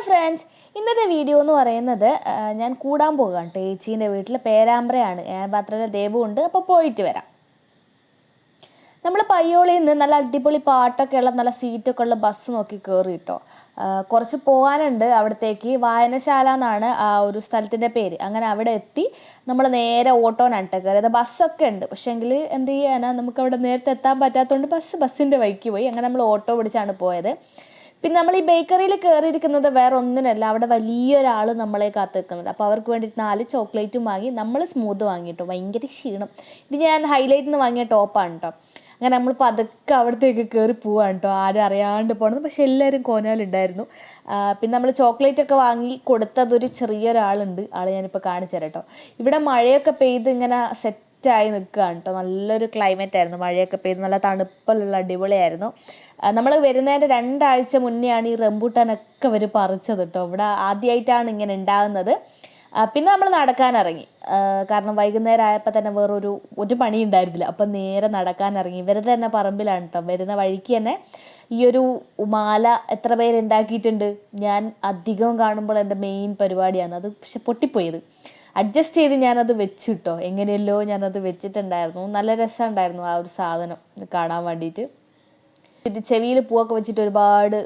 Friends, ഇന്നത്തെ video എന്ന് പറയുന്നത് ഞാൻ കൂടാൻ പോകാം കേട്ടോ. ചേച്ചീൻ്റെ വീട്ടിൽ പേരാമ്പ്രയാണ്. ഞാൻ മാത്രമല്ല ദേവുണ്ട്. അപ്പോൾ പോയിട്ട് വരാം. നമ്മൾ പയ്യോളിയിൽ നിന്ന് നല്ല അടിപൊളി പാട്ടൊക്കെ ഉള്ള നല്ല സീറ്റൊക്കെ ഉള്ള ബസ് നോക്കി കയറി കേട്ടോ. കുറച്ച് പോകാനുണ്ട് അവിടത്തേക്ക്. വായനശാല എന്നാണ് ആ ഒരു സ്ഥലത്തിൻ്റെ പേര്. അങ്ങനെ അവിടെ എത്തി നമ്മൾ നേരെ ഓട്ടോനാണ് കേട്ടോ കയറിയത്. ബസ്സൊക്കെ ഉണ്ട്, പക്ഷേങ്കിൽ എന്ത് ചെയ്യാനാ, നമുക്ക് അവിടെ നേരത്തെ എത്താൻ പറ്റാത്തതുകൊണ്ട് ബസ്സിൻ്റെ വഴിക്ക് പോയി. അങ്ങനെ നമ്മൾ ഓട്ടോ പിടിച്ചാണ് പോയത്. പിന്നെ നമ്മൾ ഈ ബേക്കറിയിൽ കയറിയിരിക്കുന്നത് വേറെ ഒന്നിനല്ല, അവിടെ വലിയൊരാൾ നമ്മളെ കാത്ത് നിൽക്കുന്നുണ്ട്. അപ്പോൾ അവർക്ക് വേണ്ടിയിട്ട് 4 ചോക്ലേറ്റും വാങ്ങി. നമ്മൾ സ്മൂത്ത് വാങ്ങിയിട്ടോ. ഭയങ്കര ക്ഷീണം. ഇത് ഞാൻ ഹൈലൈറ്റിൽ നിന്ന് വാങ്ങിയ ടോപ്പാണ് കേട്ടോ. അങ്ങനെ നമ്മൾ പതുക്കെ അവിടത്തേക്ക് കയറി പോവാണ് കേട്ടോ, ആരും അറിയാണ്ട് പോകണത്. പക്ഷെ എല്ലാവരും കോനാലുണ്ടായിരുന്നു. പിന്നെ നമ്മൾ ചോക്ലേറ്റൊക്കെ വാങ്ങി കൊടുത്തതൊരു ചെറിയൊരാളുണ്ട്. ആൾ ഞാനിപ്പോൾ കാണിച്ചു തരാം കേട്ടോ. ഇവിടെ മഴയൊക്കെ പെയ്ത് ഇങ്ങനെ സെറ്റായി നിൽക്കുകയാണ് കേട്ടോ. നല്ലൊരു ക്ലൈമറ്റ് ആയിരുന്നു. മഴയൊക്കെ പെയ്ത് നല്ല തണുപ്പുള്ള അടിപൊളിയായിരുന്നു. നമ്മൾ വരുന്നതിൻ്റെ 2 ആഴ്ച മുന്നെയാണ് ഈ റംബൂട്ടാനൊക്കെ അവർ പറിച്ചത് കേട്ടോ. ഇവിടെ ആദ്യമായിട്ടാണ് ഇങ്ങനെ ഉണ്ടാകുന്നത്. പിന്നെ നമ്മൾ നടക്കാനിറങ്ങി. കാരണം വൈകുന്നേരം ആയപ്പോൾ തന്നെ ഒരു പണി ഉണ്ടായിരുന്നില്ല. അപ്പം നേരെ നടക്കാനിറങ്ങി. ഇവരുടെ തന്നെ പറമ്പിലാണ് കേട്ടോ. വരുന്ന വഴിക്ക് തന്നെ ഈ ഒരു മാല എത്ര പേരുണ്ടാക്കിയിട്ടുണ്ട്. ഞാൻ അധികം കാണുമ്പോൾ എൻ്റെ മെയിൻ പരിപാടിയാണ് അത്. പക്ഷെ പൊട്ടിപ്പോയത് അഡ്ജസ്റ്റ് ചെയ്ത് ഞാനത് വെച്ചു കേട്ടോ. എങ്ങനെയല്ലോ ഞാനത് വെച്ചിട്ടുണ്ടായിരുന്നു. നല്ല രസമുണ്ടായിരുന്നു ആ ഒരു സാധനം കാണാൻ വേണ്ടിയിട്ട്. ചെവിയിൽ പൂവൊക്കെ വെച്ചിട്ട് ഒരുപാട്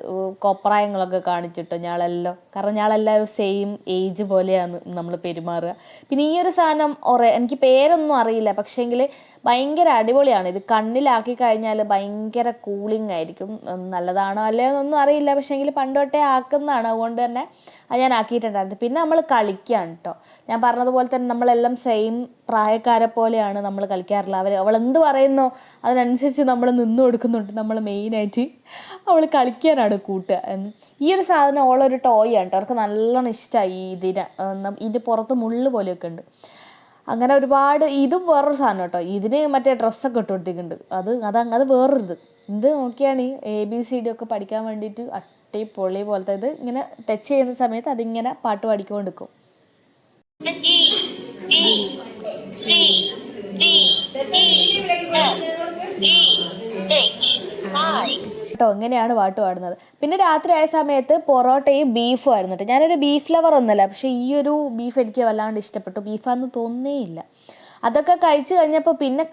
കോപ്രായങ്ങളൊക്കെ കാണിച്ചിട്ടോ ഞാളെല്ലാം. കാരണം ഞാളെല്ലാവരും സെയിം ഏജ് പോലെയാണ് നമ്മൾ പെരുമാറുക. പിന്നെ ഈ ഒരു സാധനം എനിക്ക് പേരൊന്നും അറിയില്ല, പക്ഷേങ്കിൽ ഭയങ്കര അടിപൊളിയാണ്. ഇത് കണ്ണിലാക്കി കഴിഞ്ഞാൽ ഭയങ്കര കൂളിംഗ് ആയിരിക്കും. നല്ലതാണോ അല്ലയോ എന്നൊന്നും അറിയില്ല, പക്ഷേങ്കിൽ പണ്ട് തൊട്ടേ ആക്കുന്നതാണ്. അതുകൊണ്ട് തന്നെ അത് ഞാൻ ആക്കിയിട്ടുണ്ടായിരുന്നു. പിന്നെ നമ്മൾ കളിക്കുകയാണ് കേട്ടോ. ഞാൻ പറഞ്ഞതുപോലെ തന്നെ നമ്മളെല്ലാം സെയിം പ്രായക്കാരെ പോലെയാണ് നമ്മൾ കളിക്കാറില്ല. അവളെന്ത് പറയുന്നോ അതിനനുസരിച്ച് നമ്മൾ നിന്ന് കൊടുക്കുന്നുണ്ട്. നമ്മൾ മെയിനായിട്ട് അവൾ കളിക്കാനാണ് കൂട്ടുക. ഈ ഒരു സാധനം ഓളൊരു ടോയ് ആണ് കേട്ടോ. അവർക്ക് നല്ലോണം ഇഷ്ടമായി. ഇതിൻ്റെ പുറത്ത് മുള്ള് പോലെയൊക്കെ ഉണ്ട്. അങ്ങനെ ഒരുപാട്. ഇതും വേറൊരു സാധനം കേട്ടോ. ഇതിന് മറ്റേ ഡ്രസ്സൊക്കെ ഇട്ട് കൊടുത്തിട്ടുണ്ട്. അത് വേറൊരിത്. ഇത് നോക്കിയാണ് ABCD ഒക്കെ പഠിക്കാൻ വേണ്ടിയിട്ട് അടിപൊളി പോലത്തെ. ഇത് ഇങ്ങനെ ടച്ച് ചെയ്യുന്ന സമയത്ത് അതിങ്ങനെ പാട്ട് പാടിക്കൊണ്ടിരിക്കും കേട്ടോ. ഇങ്ങനെയാണ് പാട്ട് പാടുന്നത്. പിന്നെ രാത്രി ആയ സമയത്ത് പൊറോട്ടയും ബീഫും ആയിരുന്നു കേട്ടോ. ഞാനൊരു ബീഫ് ലവർ ഒന്നുമല്ല, പക്ഷേ ഈ ഒരു ബീഫ് എനിക്ക് വല്ലാണ്ട് ഇഷ്ടപ്പെട്ടു. ബീഫാന്ന് തോന്നേയില്ല. അതൊക്കെ കഴിച്ചു കഴിഞ്ഞപ്പോൾ പിന്നെ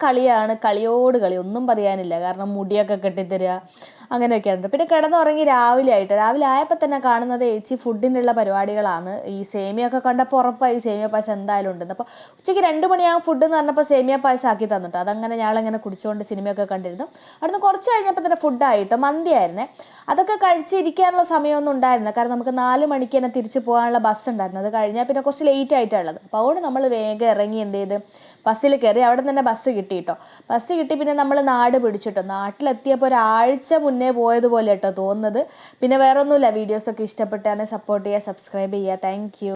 കളിയോട് കളി. ഒന്നും പറയാനില്ല. കാരണം മുടിയൊക്കെ കെട്ടിത്തരിക അങ്ങനെയൊക്കെയാണ്. പിന്നെ കിടന്നുറങ്ങി രാവിലെ ആയപ്പോൾ തന്നെ കാണുന്നത് ചേച്ചി ഫുഡിനുള്ള പരിപാടികളാണ്. ഈ സേമിയൊക്കെ കണ്ടപ്പോൾ ഉറപ്പായി സേമിയ പായസം എന്തായാലും ഉണ്ടെന്ന്. അപ്പോൾ ഉച്ചയ്ക്ക് 2 മണിയാകും ഫുഡ് എന്ന് പറഞ്ഞപ്പോൾ സേമിയ പായസം ആക്കി തന്നിട്ടോ. അതങ്ങനെ ഞാളങ്ങനെ കുടിച്ചുകൊണ്ട് സിനിമയൊക്കെ കണ്ടിരുന്നു. അവിടുന്ന് കുറച്ച് കഴിഞ്ഞപ്പോൾ തന്നെ ഫുഡായിട്ടോ. മന്തിയായിരുന്നേ. അതൊക്കെ കഴിച്ചിരിക്കാനുള്ള സമയമൊന്നും ഉണ്ടായിരുന്നില്ല. കാരണം നമുക്ക് 4 മണിക്ക് തന്നെ തിരിച്ച് പോകാനുള്ള ബസ് ഉണ്ടായിരുന്നു. അത് കഴിഞ്ഞാൽ പിന്നെ കുറച്ച് ലേറ്റ് ആയിട്ടുള്ളത്. അപ്പോൾ അതുകൊണ്ട് നമ്മൾ വേഗം ഇറങ്ങി എന്ത് ചെയ്ത് ബസ്സിൽ കയറി. അവിടെ തന്നെ ബസ് കിട്ടി കേട്ടോ. ബസ് കിട്ടി. പിന്നെ നമ്മൾ നാട് പിടിച്ചിട്ടോ. നാട്ടിലെത്തിയപ്പോൾ ഒരാഴ്ച മുന്നേ പോയതുപോലെ കേട്ടോ തോന്നുന്നത്. പിന്നെ വേറെ ഒന്നുമില്ല. വീഡിയോസൊക്കെ ഇഷ്ടപ്പെട്ടാണ് സപ്പോർട്ട് ചെയ്യുക, സബ്സ്ക്രൈബ് ചെയ്യുക. Thank you.